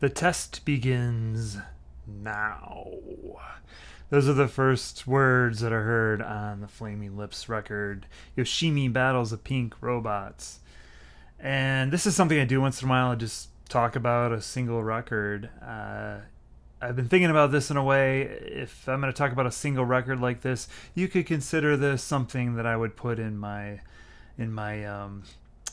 The test begins now. Those are the first words that are heard on the Flaming Lips record, Yoshimi Battles the Pink Robots. And this is something I do once in a while. I just talk about a single record. I've been thinking about this in a way. If I'm going to talk about a single record like this, you could consider this something that I would put in my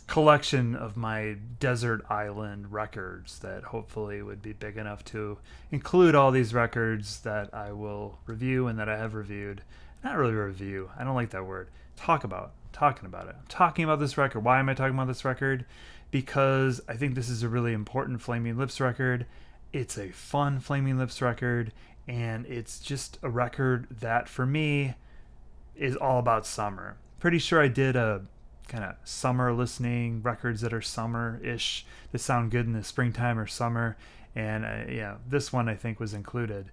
collection of my desert island records that hopefully would be big enough to include all these records that I will review and that I have reviewed. Not really review. I don't like that word. Talking about it. I'm talking about this record. Why am I talking about this record? Because I think this is a really important Flaming Lips record. It's a fun Flaming Lips record, and it's just a record that for me is all about summer. Pretty sure I did a kind of summer listening records that are summer-ish that sound good in the springtime or summer, and this one I think was included.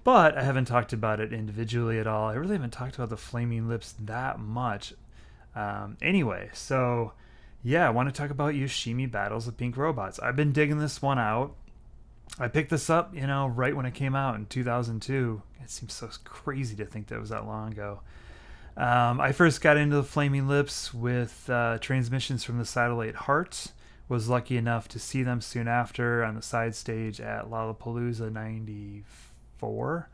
But I haven't talked about it individually at all. I really haven't talked about the Flaming Lips that much. Anyway, so yeah, I want to talk about Yoshimi Battles the Pink Robots. I've been digging this one out. I picked this up, right when it came out in 2002. It seems so crazy to think that was that long ago. I first got into the Flaming Lips with Transmissions from the Satellite Heart. Was lucky enough to see them soon after on the side stage at Lollapalooza '94.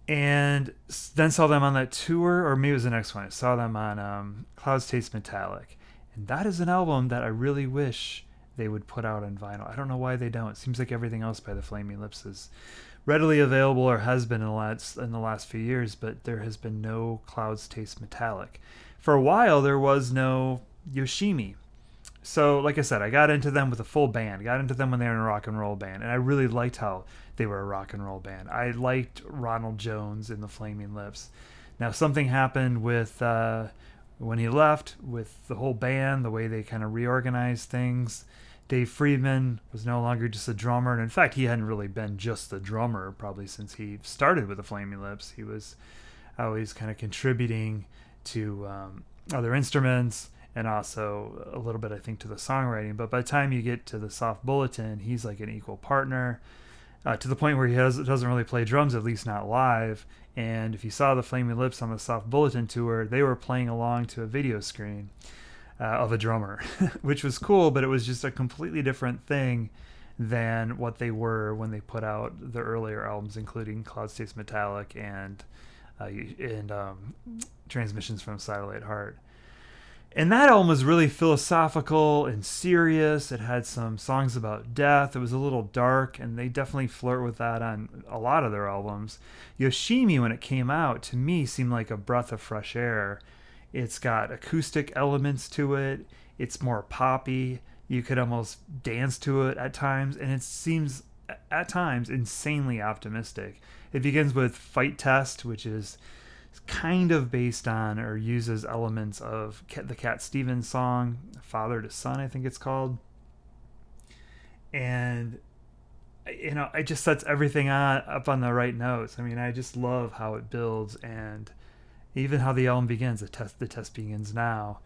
And then saw them on that tour, or maybe it was the next one. I saw them on Clouds Taste Metallic. And that is an album that I really wish they would put out on vinyl. I don't know why they don't. It seems like everything else by the Flaming Lips is readily available or has been in the last few years, but there has been no Clouds Taste Metallic. For a while, there was no Yoshimi. So, like I said, I got into them with a full band. Got into them when they were in a rock and roll band, and I really liked how they were a rock and roll band. I liked Ronald Jones in the Flaming Lips. Now, something happened with when he left with the whole band, the way they kind of reorganized things. Dave Friedman was no longer just a drummer, and in fact, he hadn't really been just the drummer probably since he started with the Flaming Lips. He was always kind of contributing to other instruments and also a little bit, I think, to the songwriting. But by the time you get to the Soft Bulletin, he's like an equal partner to the point where he doesn't really play drums, at least not live. And if you saw the Flaming Lips on the Soft Bulletin tour, they were playing along to a video screen of a drummer, which was cool, but it was just a completely different thing than what they were when they put out the earlier albums, including Clouds Taste Metallic and Transmissions from Satellite Heart. And that album was really philosophical and serious. It had some songs about death. It was a little dark, and they definitely flirt with that on a lot of their albums. Yoshimi, when it came out, to me seemed like a breath of fresh air. It's got acoustic elements to it. It's more poppy. You could almost dance to it at times, and it seems at times insanely optimistic. It begins with Fight Test, which is kind of based on or uses elements of the Cat Stevens song, Father to Son, I think it's called. And it just sets everything up on the right notes. I mean, I just love how it builds, and even how the album begins. The test begins now.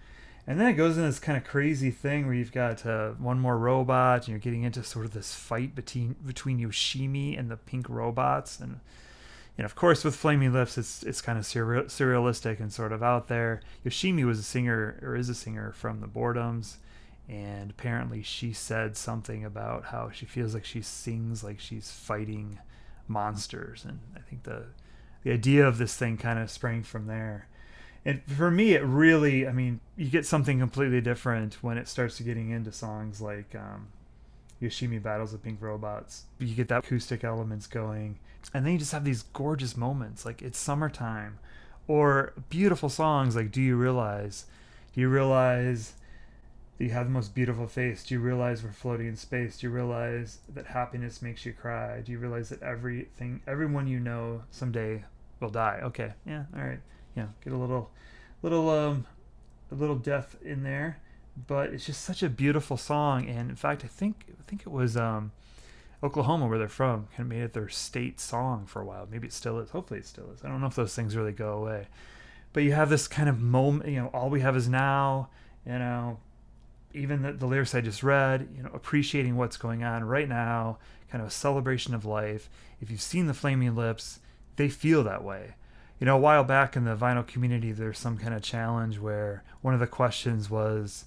And then it goes in this kind of crazy thing where you've got one more robot, and you're getting into sort of this fight between Yoshimi and the pink robots. And of course, with Flaming Lips, it's kind of surrealistic and sort of out there. Yoshimi was a singer, or is a singer, from the Boredoms, and apparently she said something about how she feels like she sings like she's fighting monsters. And I think the idea of this thing kind of sprang from there. And for me, it really, you get something completely different when it starts to getting into songs like Yoshimi Battles the Pink Robots. You get that acoustic elements going, and then you just have these gorgeous moments, like It's Summertime, or beautiful songs like Do You Realize? Do you realize that you have the most beautiful face? Do you realize we're floating in space? Do you realize that happiness makes you cry? Do you realize that everyone you know someday will die? Okay, yeah, all right, yeah, get a little death in there, but it's just such a beautiful song. And in fact, I think it was Oklahoma, where they're from, kind of made it their state song for a while. Maybe it still is. Hopefully it still is. I don't know if those things really go away. But you have this kind of moment, All We Have Is Now, even the lyrics I just read, appreciating what's going on right now, kind of a celebration of life. If you've seen the Flaming Lips, they feel that way. A while back in the vinyl community, there's some kind of challenge where one of the questions was,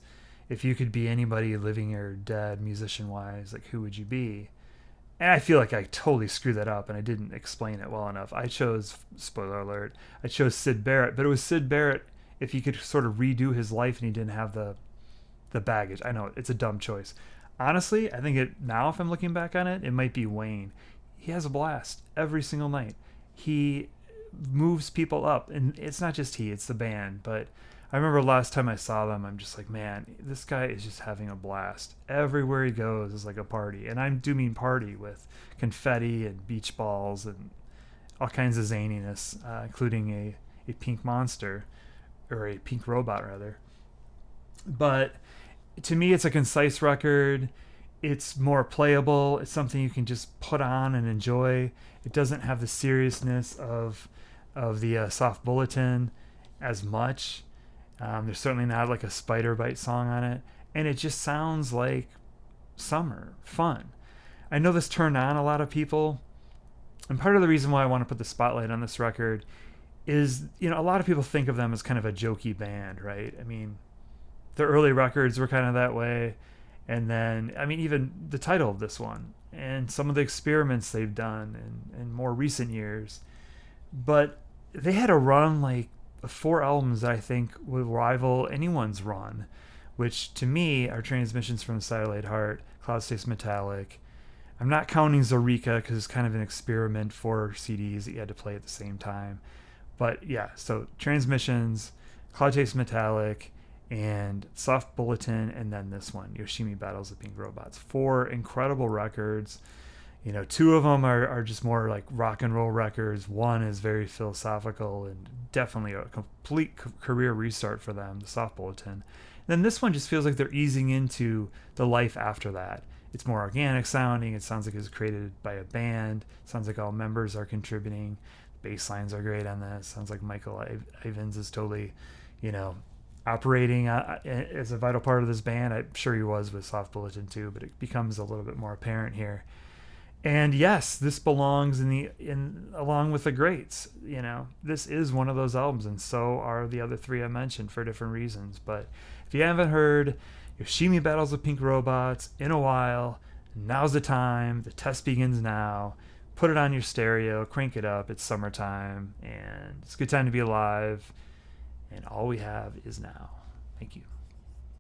if you could be anybody living or dead, musician-wise, like who would you be? And I feel like I totally screwed that up and I didn't explain it well enough. I chose, spoiler alert, I chose Syd Barrett, but it was Syd Barrett if he could sort of redo his life and he didn't have the baggage. I know it's a dumb choice. Honestly, I think now if I'm looking back on it, it might be Wayne. He has a blast every single night. He moves people up, and it's not just it's the band. But I remember last time I saw them, I'm just like, man, this guy is just having a blast. Everywhere he goes is like a party, and I do mean party with confetti and beach balls and all kinds of zaniness, including a pink monster, or a pink robot rather. But to me, it's a concise record. It's more playable. It's something you can just put on and enjoy. It doesn't have the seriousness of the Soft Bulletin as much. There's certainly not like a spider bite song on it, and it just sounds like summer fun. I know this turned on a lot of people, and part of the reason why I want to put the spotlight on this record is, a lot of people think of them as kind of a jokey band, right? I mean, the early records were kind of that way. And then, I mean, even the title of this one and some of the experiments they've done in more recent years. But they had a run like 4 albums that I think would rival anyone's run, which to me are Transmissions from the Satellite Heart, Cloud Stays Metallic. I'm not counting Zorica because it's kind of an experiment for CDs that you had to play at the same time. But yeah, so Transmissions, Cloud Stays Metallic, and Soft Bulletin, and then this one, Yoshimi Battles the Pink Robots. 4 incredible records. 2 of them are just more like rock and roll records. One is very philosophical and definitely a complete career restart for them, the Soft Bulletin. And then this one just feels like they're easing into the life after that. It's more organic sounding. It sounds like it was created by a band. It sounds like all members are contributing. The bass lines are great on this. Sounds like Michael Ivins is totally, operating as a vital part of this band. I'm sure he was with Soft Bulletin too, but it becomes a little bit more apparent here. And yes, this belongs in along with the greats. This is one of those albums, and so are the other 3 I mentioned for different reasons. But if you haven't heard Yoshimi Battles with Pink Robots in a while, now's the time. The test begins now. Put it on your stereo, crank it up. It's summertime, and it's a good time to be alive. And all we have is now. Thank you.